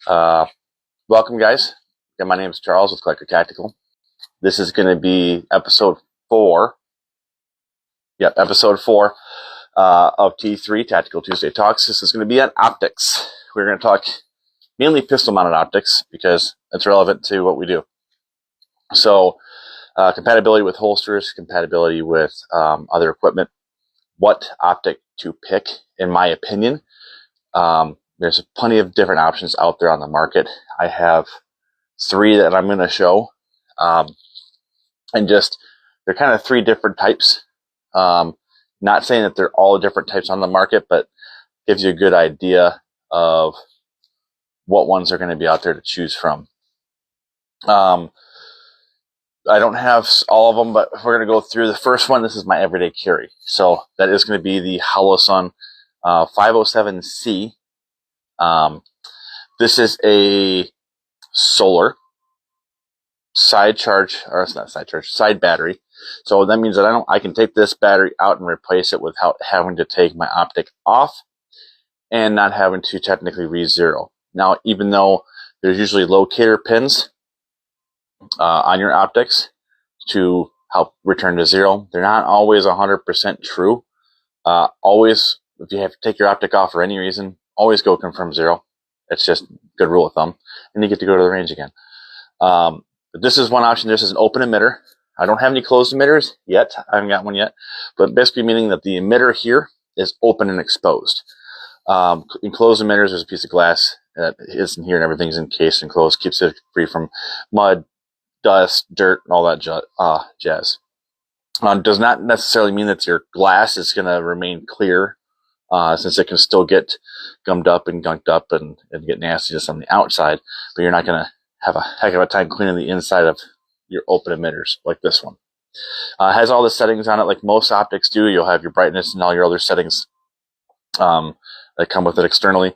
Uh, Welcome, guys. Yeah, my name is Charles with Collector Tactical. This is going to be episode 4. Yep, episode 4 of T3 Tactical Tuesday Talks. This is going to be on optics. We're going to talk mainly pistol-mounted optics because it's relevant to what we do. So, compatibility with holsters, compatibility with other equipment, what optic to pick, in my opinion. There's plenty of different options out there on the market. I have 3 that I'm going to show. And just, they're kind of 3 different types. Not saying that they're all different types on the market, but gives you a good idea of what ones are going to be out there to choose from. I don't have all of them, but we're going to go through the first one. This is my everyday carry. So that is going to be the Holosun 507C. This is a solar side battery. So that means that I can take this battery out and replace it without having to take my optic off and not having to technically re-zero. Now, even though there's usually locator pins on your optics to help return to zero, they're not always 100% true. Always, if you have to take your optic off for any reason, always go confirm zero. It's just a good rule of thumb, and you get to go to the range again. But this is one option. This is an open emitter. I don't have any closed emitters yet. I haven't got one yet, but basically meaning that the emitter here is open and exposed. In closed emitters, there's a piece of glass that is in here, and everything's encased and closed, keeps it free from mud, dust, dirt, and all that jazz. Does not necessarily mean that your glass is going to remain clear, since it can still get gummed up and gunked up and get nastiness on the outside, but you're not going to have a heck of a time cleaning the inside of your open emitters like this one. It has all the settings on it like most optics do. You'll have your brightness and all your other settings that come with it externally.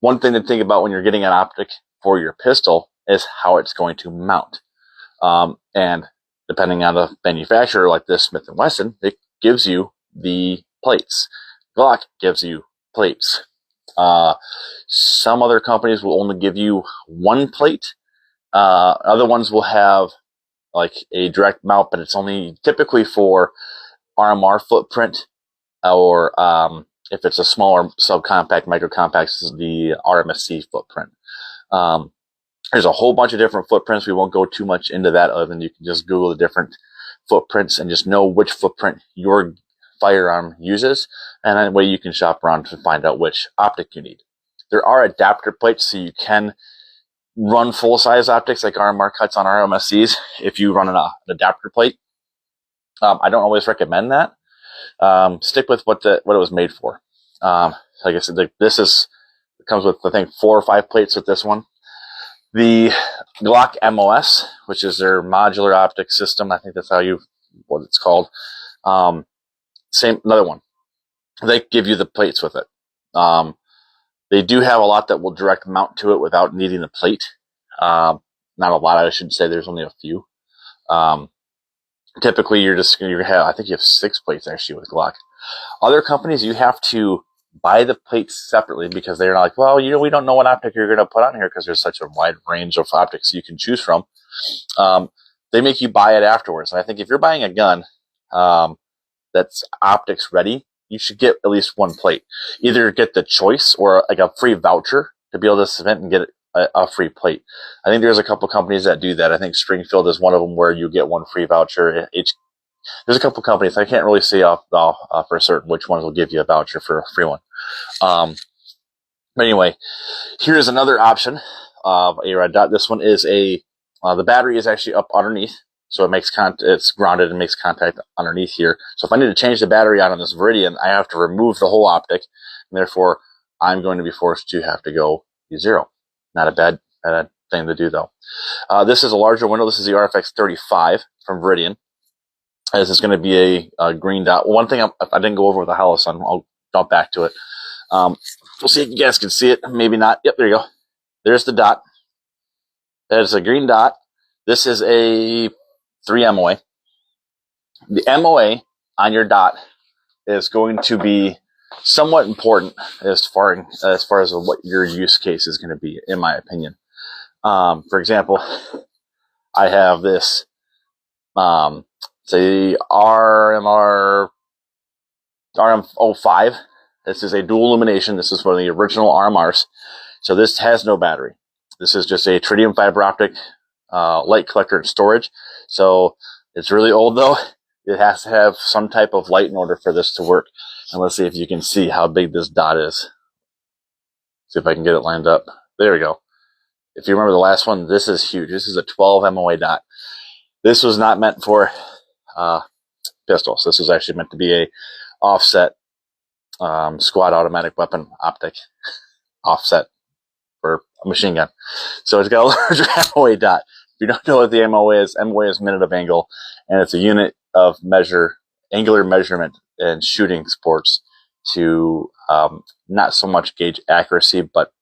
One thing to think about when you're getting an optic for your pistol is how it's going to mount. And depending on the manufacturer, like this Smith & Wesson, it gives you the plates. Glock gives you plates. Some other companies will only give you one plate. Other ones will have like a direct mount, but it's only typically for RMR footprint, or if it's a smaller subcompact, microcompact, this is the RMSC footprint. There's a whole bunch of different footprints. We won't go too much into that, other than you can just Google the different footprints and just know which footprint your firearm uses, and that way you can shop around to find out which optic you need. There are adapter plates, so you can run full-size optics like RMR cuts on RMSCs if you run an adapter plate. I don't always recommend that. Stick with what it was made for. Like I said, it comes with, I think, 4 or 5 plates with this one. The Glock MOS, which is their modular optic system, I think that's what it's called. Another one. They give you the plates with it. They do have a lot that will direct mount to it without needing the plate. Not a lot, I should say. There's only a few. Typically, you're going to have, I think you have 6 plates actually with Glock. Other companies, you have to buy the plates separately because they're not like, well, we don't know what optic you're going to put on here because there's such a wide range of optics you can choose from. They make you buy it afterwards. And I think if you're buying a gun that's optics ready, you should get at least 1 plate. Either get the choice or like a free voucher to be able to submit and get a free plate. I think there's a couple companies that do that. I think Springfield is one of them where you get 1 free voucher. There's a couple companies. I can't really say off for certain which ones will give you a voucher for a free one. But anyway, here's another option of a red dot. This one is the battery is actually up underneath. So it's grounded and makes contact underneath here. So if I need to change the battery out on this Veridian, I have to remove the whole optic, and therefore I'm going to be forced to have to go zero. Not a bad thing to do though. This is a larger window. This is the RFX 35 from Veridian. This is going to be a green dot. One thing I didn't go over with the Holosun. I'll jump back to it. We'll see if you guys can see it. Maybe not. Yep, there you go. There's the dot. There's a green dot. This is a 3 MOA. The MOA on your dot is going to be somewhat important as far as what your use case is going to be, in my opinion. For example, I have this, say RM05. This is a dual illumination. This is one of the original RMRs. So this has no battery. This is just a tritium fiber optic light collector and storage. So it's really old though. It has to have some type of light in order for this to work. And let's see if you can see how big this dot is. See if I can get it lined up. There we go. If you remember the last one, this is huge. This is a 12 MOA dot. This was not meant for pistols. This was actually meant to be a offset squad automatic weapon optic offset for a machine gun. So it's got a larger MOA dot. If you don't know what the MOA is minute of angle, and it's a unit of angular measurement in shooting sports to not so much gauge accuracy, but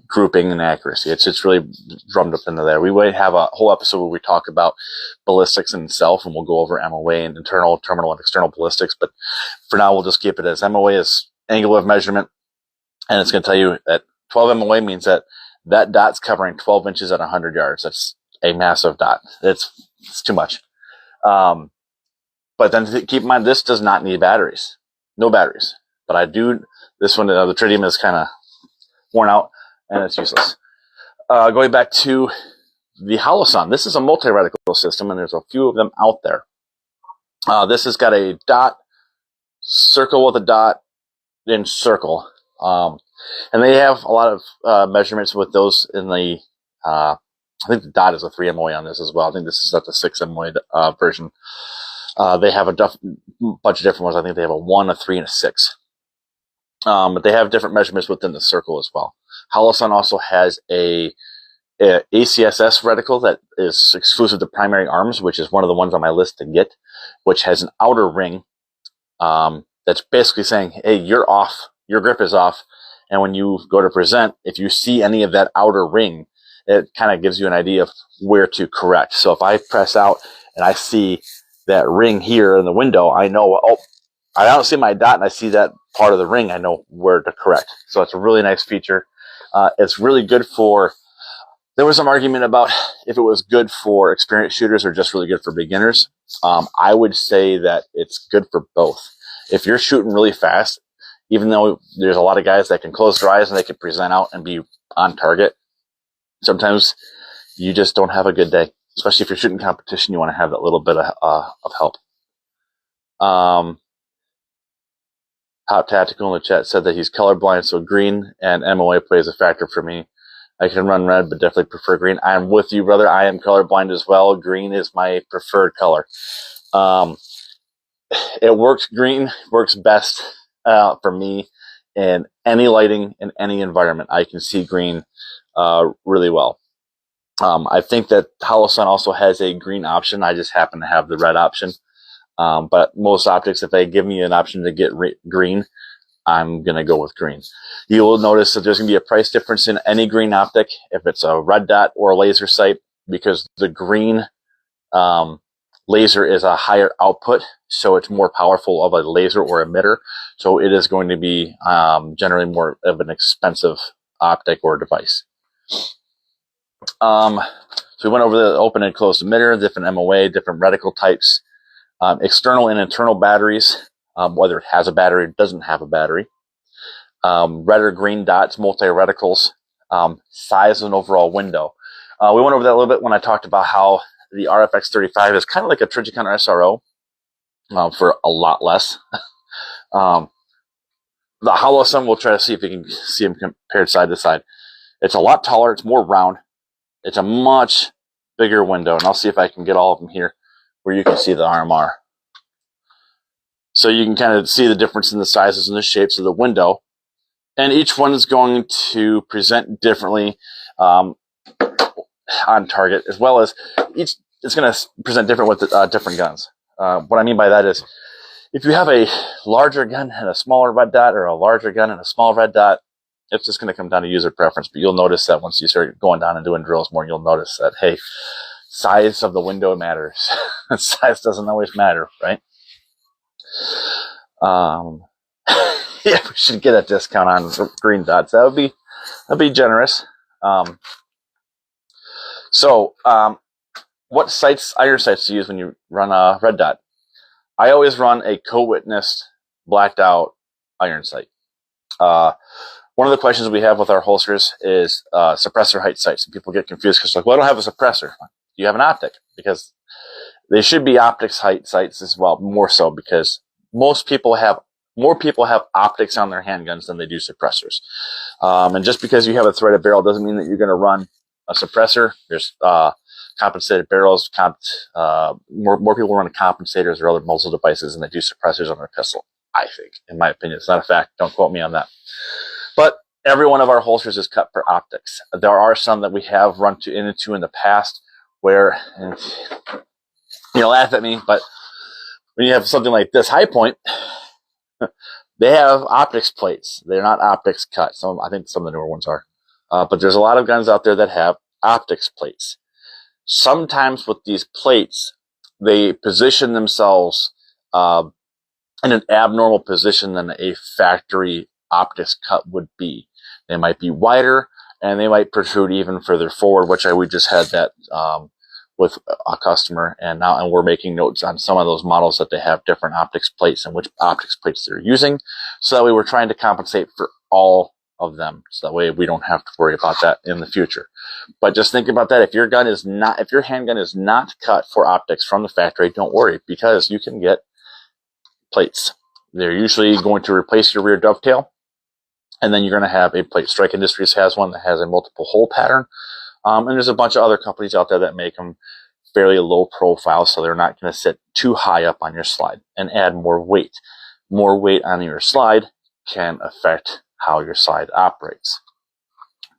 grouping and accuracy. It's really drummed up into there. We would have a whole episode where we talk about ballistics in itself, and we'll go over MOA and internal, terminal, and external ballistics. But for now, we'll just keep it as MOA is angle of measurement, and it's going to tell you that 12 MOA means that dot's covering 12 inches at 100 yards. That's a massive dot. It's too much. But then keep in mind, this does not need batteries. No batteries. But I do, this one, the tritium is kind of worn out and it's useless. Going back to the Holosun, this is a multi-reticle system, and there's a few of them out there. This has got a dot, circle with a dot, then circle. And they have a lot of measurements with those in the, I think the dot is a 3 MOA on this as well. I think this is at the 6 MOA version. They have a bunch of different ones. I think they have a 1, a 3, and a 6. But they have different measurements within the circle as well. Holosun also has a ACSS reticle that is exclusive to primary arms, which is one of the ones on my list to get, which has an outer ring that's basically saying, hey, you're off, your grip is off, and when you go to present, if you see any of that outer ring, it kind of gives you an idea of where to correct. So if I press out and I see that ring here in the window, I know, oh, I don't see my dot and I see that part of the ring, I know where to correct. So it's a really nice feature. It's really good for, there was some argument about if it was good for experienced shooters or just really good for beginners. I would say that it's good for both. If you're shooting really fast, even though there's a lot of guys that can close their eyes and they can present out and be on target, sometimes you just don't have a good day. Especially if you're shooting competition, you want to have that little bit of help. Hot Tactical in the chat said that he's colorblind, so green and MOA plays a factor for me. I can run red, but definitely prefer green. I am with you, brother. I am colorblind as well. Green is my preferred color. It works. Green works best for me in any lighting, in any environment. I can see green really well. I think that Holosun also has a green option. I just happen to have the red option. But most optics, if they give me an option to get green, I'm going to go with green. You will notice that there's going to be a price difference in any green optic if it's a red dot or a laser sight, because the green laser is a higher output, so it's more powerful of a laser or emitter. So it is going to be generally more of an expensive optic or device. So we went over the open and closed emitter, different MOA, different reticle types. External and internal batteries, whether it has a battery or doesn't have a battery. Red or green dots, multi-reticles, size of an overall window. We went over that a little bit when I talked about how the RFX35 is kind of like a Trijicon SRO for a lot less. The Holosun, we'll try to see if you can see them compared side to side. It's a lot taller. It's more round. It's a much bigger window, and I'll see if I can get all of them here where you can see the RMR. So you can kind of see the difference in the sizes and the shapes of the window. And each one is going to present differently on target, as well as it's going to present different with different guns. What I mean by that is, if you have a larger gun and a smaller red dot, or a larger gun and a small red dot, it's just going to come down to user preference. But you'll notice that once you start going down and doing drills more, you'll notice that, hey, size of the window matters. Size doesn't always matter, right? Yeah, we should get a discount on green dots. That'd be generous. What iron sights do you use when you run a red dot? I always run a co-witnessed blacked out iron sight. One of the questions we have with our holsters is suppressor height sights. And people get confused because like, well, I don't have a suppressor. Do you have an optic? Because they should be optics height sights as well, more so because more people have optics on their handguns than they do suppressors. And just because you have a threaded barrel doesn't mean that you're going to run a suppressor. There's compensated barrels. More people run compensators or other muzzle devices than they do suppressors on their pistol. I think, in my opinion, it's not a fact. Don't quote me on that. But every one of our holsters is cut for optics. There are some that we have run into in the past where, and you'll laugh at me, but when you have something like this High Point, they have optics plates. They're not optics cut. I think some of the newer ones are. But there's a lot of guns out there that have optics plates. Sometimes with these plates, they position themselves in an abnormal position than a factory optics cut would be. They might be wider and they might protrude even further forward, which we just had that with a customer, and we're making notes on some of those models that they have different optics plates and which optics plates they're using. So that way we're trying to compensate for all of them. So that way we don't have to worry about that in the future. But just think about that. If your handgun is not cut for optics from the factory, don't worry, because you can get plates. They're usually going to replace your rear dovetail, and then you're going to have a plate. Strike Industries has one that has a multiple hole pattern. And there's a bunch of other companies out there that make them fairly low profile, so they're not going to sit too high up on your slide and add more weight. More weight on your slide can affect how your slide operates.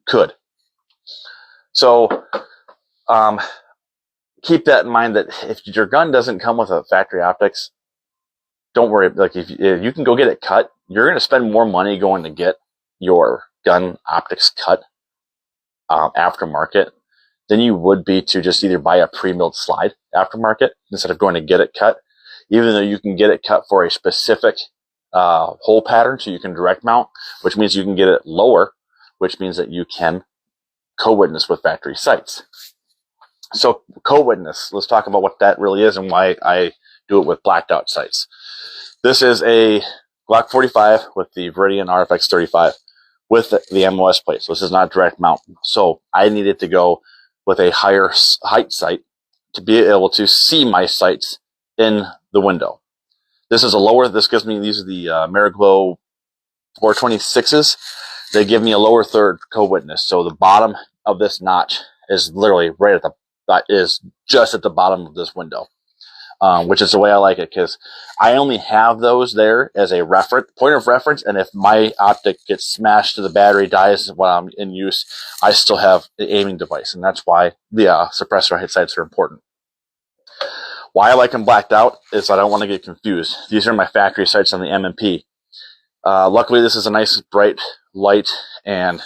Could. So keep that in mind, that if your gun doesn't come with a factory optics, don't worry. Like if you can go get it cut, you're going to spend more money going to get your gun optics cut aftermarket than you would be to just either buy a pre-milled slide aftermarket instead of going to get it cut, even though you can get it cut for a specific hole pattern, so you can direct mount, which means you can get it lower, which means that you can co-witness with factory sights. So co-witness, let's talk about what that really is and why I do it with blacked out sights. This is a Glock 45 with the Viridian RFX 35 with the MOS plate. So this is not direct mount. So I needed to go with a higher height sight to be able to see my sights in the window. This gives me, these are the Mariglo 426s. They give me a lower third co-witness. So the bottom of this notch is literally is just at the bottom of this window. Which is the way I like it, because I only have those there as a point of reference, and if my optic gets smashed to the battery, dies while I'm in use, I still have the aiming device, and that's why the suppressor height sights are important. Why I like them blacked out is I don't want to get confused. These are my factory sights on the M&P. Luckily, this is a nice bright light, and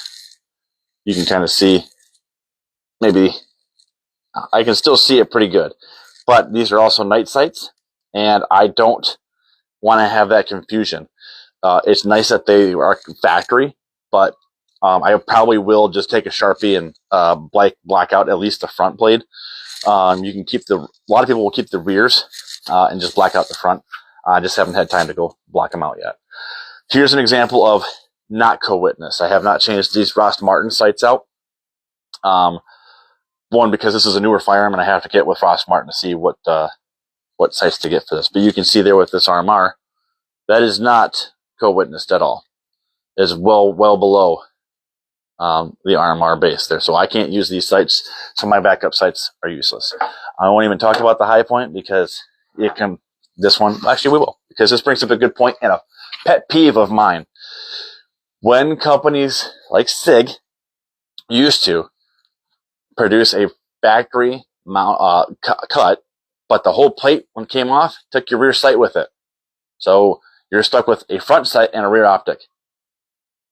you can kind of see, maybe I can still see it pretty good. But these are also night sights, and I don't want to have that confusion. It's nice that they are factory, but I probably will just take a Sharpie and black out at least the front blade. You can keep a lot of people will keep the rears and just black out the front. I just haven't had time to go black them out yet. Here's an example of not co-witness. I have not changed these Ross Martin sights out. One, because this is a newer firearm and I have to get with Ross Martin to see what sights to get for this. But you can see there with this RMR, that is not co-witnessed at all. It's well below the RMR base there. So I can't use these sights, so my backup sights are useless. I won't even talk about the High Point because this one, actually we will, because this brings up a good point and a pet peeve of mine. When companies like SIG used to produce a factory mount cut, but the whole plate, when it came off, took your rear sight with it. So you're stuck with a front sight and a rear optic.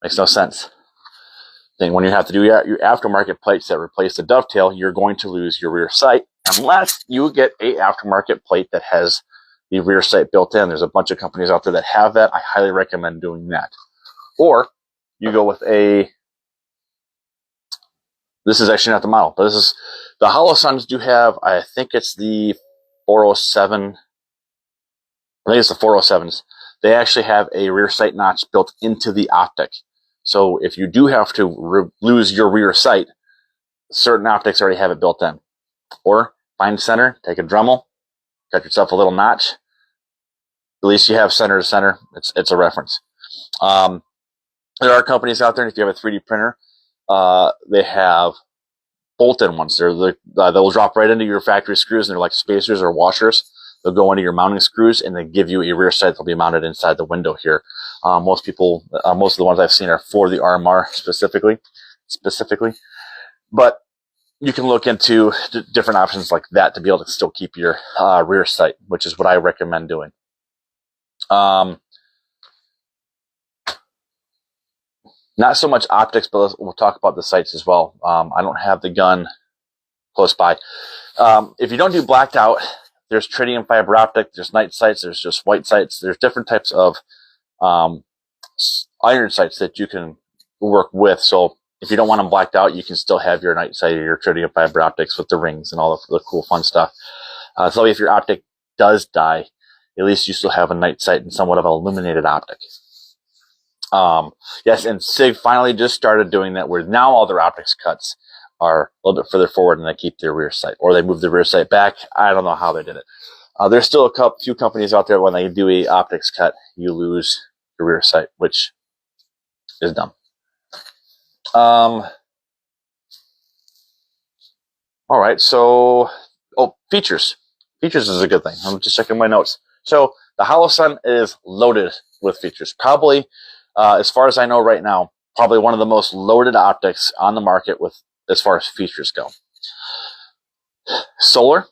Makes no sense. Then when you have to do your aftermarket plates that replace the dovetail, you're going to lose your rear sight unless you get a aftermarket plate that has the rear sight built in. There's a bunch of companies out there that have that. I highly recommend doing that. Or you go with this is actually not the model, but this is, the Holosuns do have, I think it's the 407, I think it's the 407s. They actually have a rear sight notch built into the optic. So if you do have to lose your rear sight, certain optics already have it built in. Or find center, take a Dremel, cut yourself a little notch. At least you have center to center. It's a reference. There are companies out there, and if you have a 3D printer, they have bolt-in ones. They'll drop right into your factory screws, and they're like spacers or washers. They'll go into your mounting screws, and they give you a rear sight that'll be mounted inside the window here. Most of the ones I've seen are for the RMR specifically. But you can look into different options like that to be able to still keep your rear sight, which is what I recommend doing. Not so much optics, but we'll talk about the sights as well. I don't have the gun close by. If you don't do blacked out, there's tritium fiber optic, there's night sights, there's just white sights. There's different types of iron sights that you can work with. So if you don't want them blacked out, you can still have your night sight or your tritium fiber optics with the rings and all the cool fun stuff. So if your optic does die, at least you still have a night sight and somewhat of an illuminated optic. Yes, and SIG finally just started doing that, where now all their optics cuts are a little bit further forward and they keep their rear sight, or they move the rear sight back. I don't know how they did it. There's still a few companies out there when they do a optics cut, you lose your rear sight, which is dumb. All right, so features. Features is a good thing. I'm just checking my notes. So the Holosun is loaded with features. Probably, as far as I know right now, probably one of the most loaded optics on the market with as far as features go. Solar.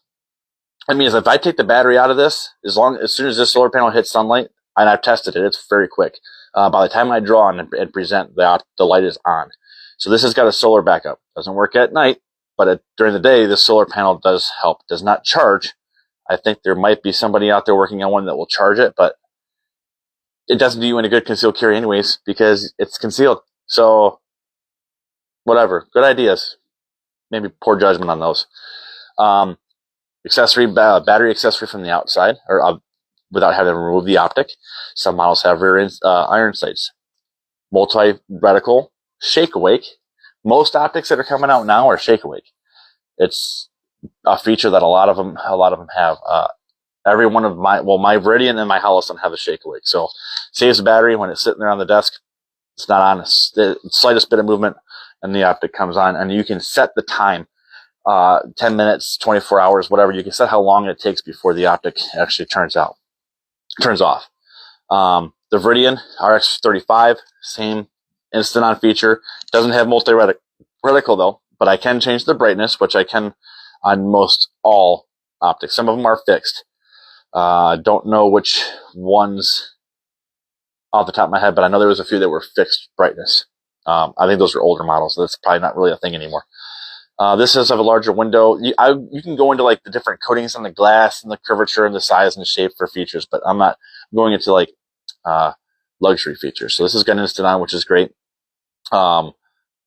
That means if I take the battery out of this, as soon as this solar panel hits sunlight, and I've tested it, it's very quick. By the time I draw and present, the light is on. So this has got a solar backup. Doesn't work at night, but during the day, the solar panel does help. Does not charge. I think there might be somebody out there working on one that will charge it, but it doesn't do you any good concealed carry anyways, because it's concealed. So whatever. Good ideas. Maybe poor judgment on those. Battery accessory from the outside, or without having to remove the optic. Some models have rear iron sights. Multi-reticle, shake awake. Most optics that are coming out now are shake awake. It's a feature that a lot of them have. Every one of my Viridian and my Holosun have a shake awake. So saves the battery when it's sitting there on the desk. It's not on the slightest bit of movement, and the optic comes on, and you can set the time. 10 minutes, 24 hours, whatever. You can set how long it takes before the optic actually turns off. The Viridian RX35, same instant on feature. Doesn't have multi-reticle though, but I can change the brightness, which I can on most all optics. Some of them are fixed. Don't know which ones off the top of my head, but I know there was a few that were fixed brightness. I think those are older models. So that's probably not really a thing anymore. This is of a larger window. You can go into like the different coatings on the glass and the curvature and the size and the shape for features, but I'm not going into like luxury features. So this has got instant on, which is great.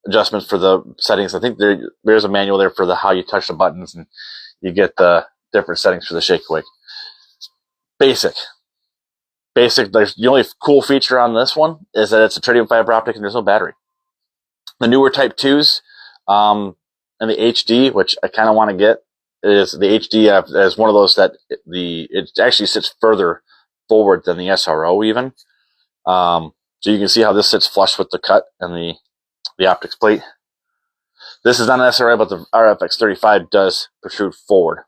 Adjustments for the settings. I think there's a manual there for how you touch the buttons, and you get the different settings for the shake awake. Basic. The only cool feature on this one is that it's a tritium fiber optic and there's no battery. The newer Type 2s, and the HD, which I kind of want to get, is the HD as one of those that it actually sits further forward than the SRO even. So you can see how this sits flush with the cut and the optics plate. This is not an SRO, but the RFX35 does protrude forward.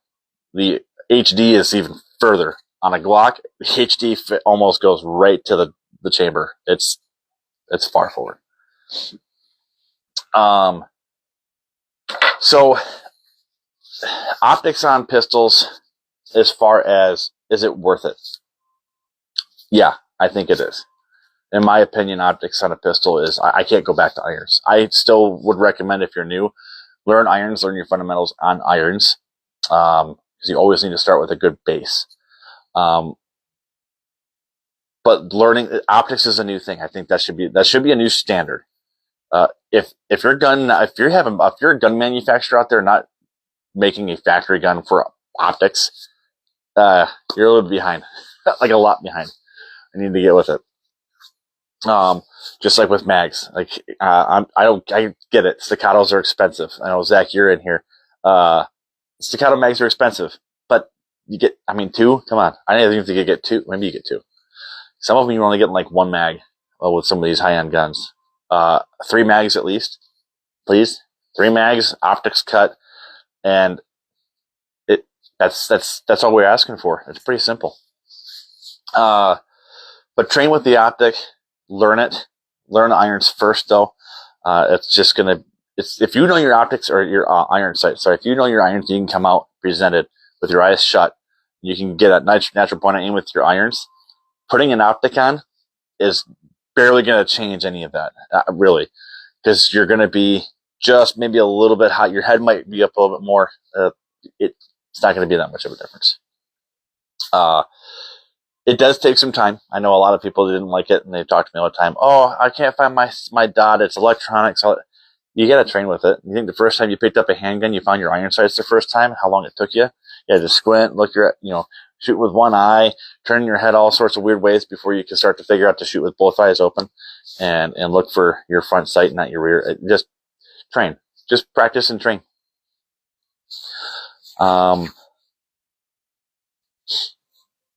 The HD is even further. On a Glock, the HD almost goes right to the chamber. It's far forward. So optics on pistols, as far as, is it worth it? Yeah, I think it is. In my opinion, optics on a pistol is, I can't go back to irons. I still would recommend, if you're new, learn irons, learn your fundamentals on irons. Because you always need to start with a good base. But learning optics is a new thing. I think that should be a new standard. If you're a gun manufacturer out there not making a factory gun for optics, you're a little bit behind, like a lot behind. I need to get with it. Just like with mags, like I get it. Staccatos are expensive. I know, Zach, you're in here. Staccato mags are expensive, but you get, I mean, two. Come on, I didn't think you get two. Maybe you get two. Some of them you're only getting like one mag with some of these high-end guns. 3 mags at least, please. 3 mags, optics cut, and that's all we're asking for. It's pretty simple. But train with the optic, learn it. Learn irons first, though. If you know your optics or your iron sight. Sorry, if you know your irons, you can come out presented with your eyes shut. You can get a natural point of aim with your irons. Putting an optic on is barely going to change any of that, really, because you're going to be just maybe a little bit hot. Your head might be up a little bit more. It's not going to be that much of a difference. It does take some time. I know a lot of people didn't like it, and they talk to me all the time. Oh, I can't find my dot. It's electronics. You got to train with it. You think the first time you picked up a handgun, you found your iron sights the first time, how long it took you? You had to squint, shoot with one eye, turn your head all sorts of weird ways before you can start to figure out to shoot with both eyes open and look for your front sight, not your rear. Just train. Just practice and train.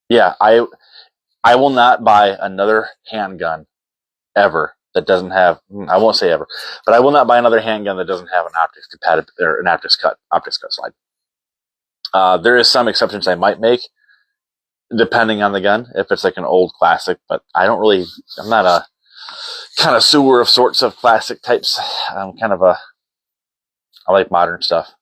Yeah, I will not buy another handgun ever that doesn't have, I won't say ever, but I will not buy another handgun that doesn't have an optics compatible or an optics cut slide. There is some exceptions I might make depending on the gun, if it's like an old classic, but I'm not a connoisseur of sorts of classic types. I like modern stuff.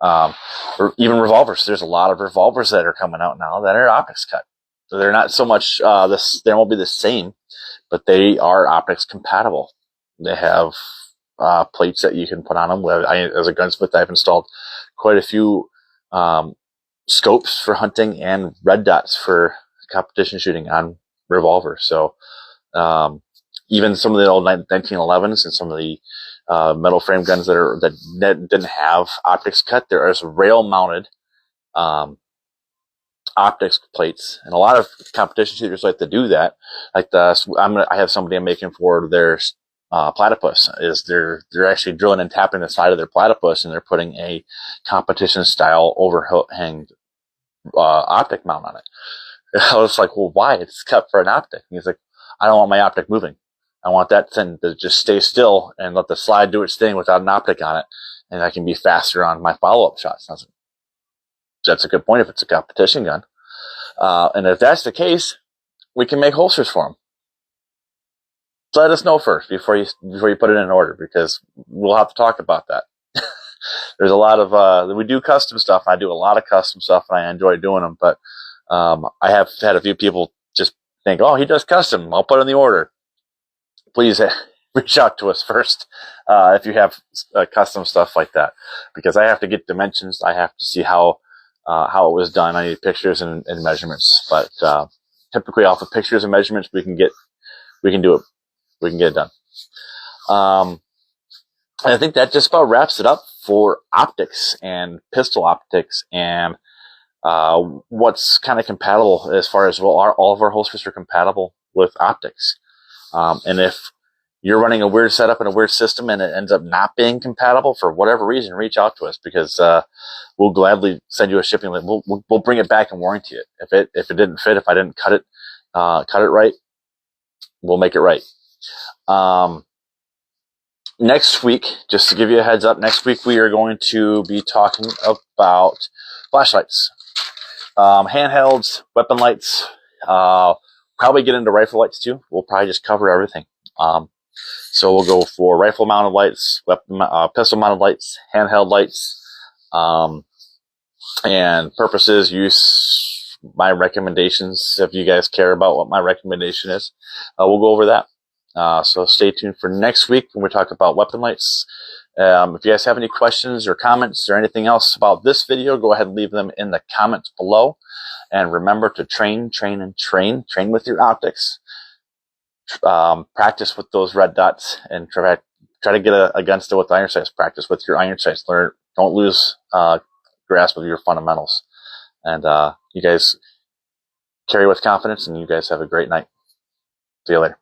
Or even revolvers. There's a lot of revolvers that are coming out now that are optics cut. So they're not so much, they won't be the same, but they are optics compatible. They have, plates that you can put on them. As a gunsmith, I've installed quite a few, scopes for hunting and red dots for competition shooting on revolvers. So, even some of the old 1911s and some of the, metal frame guns that didn't have optics cut, there is rail mounted, optics plates, and a lot of competition shooters like to do that. Like I have somebody I'm making for their platypus. They're actually drilling and tapping the side of their platypus, and they're putting a competition style overhang optic mount on it. I was like, well, why? It's cut for an optic. And he's like, I don't want my optic moving. I want that thing to just stay still and let the slide do its thing without an optic on it, and I can be faster on my follow-up shots. That's a good point if it's a competition gun. And if that's the case, we can make holsters for them. So let us know first before you put it in order, because we'll have to talk about that. There's a lot of, we do custom stuff. I do a lot of custom stuff and I enjoy doing them, but, I have had a few people just think, oh, he does custom. I'll put in the order. Please reach out to us first, if you have custom stuff like that, because I have to get dimensions. I have to see how it was done. I need pictures and measurements, but, typically off of pictures and measurements, we can do it. We can get it done. I think that just about wraps it up for optics and pistol optics and what's kind of compatible as far as, well, all of our holsters are compatible with optics. And if you're running a weird setup and a weird system and it ends up not being compatible for whatever reason, reach out to us, because we'll gladly send you a shipping link. We'll bring it back and warranty it. If it didn't fit, if I didn't cut it right, we'll make it right. Next week, just to give you a heads up, next week we are going to be talking about flashlights, handhelds, weapon lights, probably get into rifle lights too. We'll probably just cover everything. So we'll go for rifle mounted lights, pistol mounted lights, handheld lights, and purposes, use, my recommendations. If you guys care about what my recommendation is, we'll go over that. So stay tuned for next week when we talk about weapon lights If you guys have any questions or comments or anything else about this video, go ahead and leave them in the comments below. And remember to train, train, and train. Train with your optics. Practice with those red dots, and try to get against it with iron sights. Practice with your iron sights. Don't lose grasp of your fundamentals. And you guys carry with confidence, and you guys have a great night. See you later.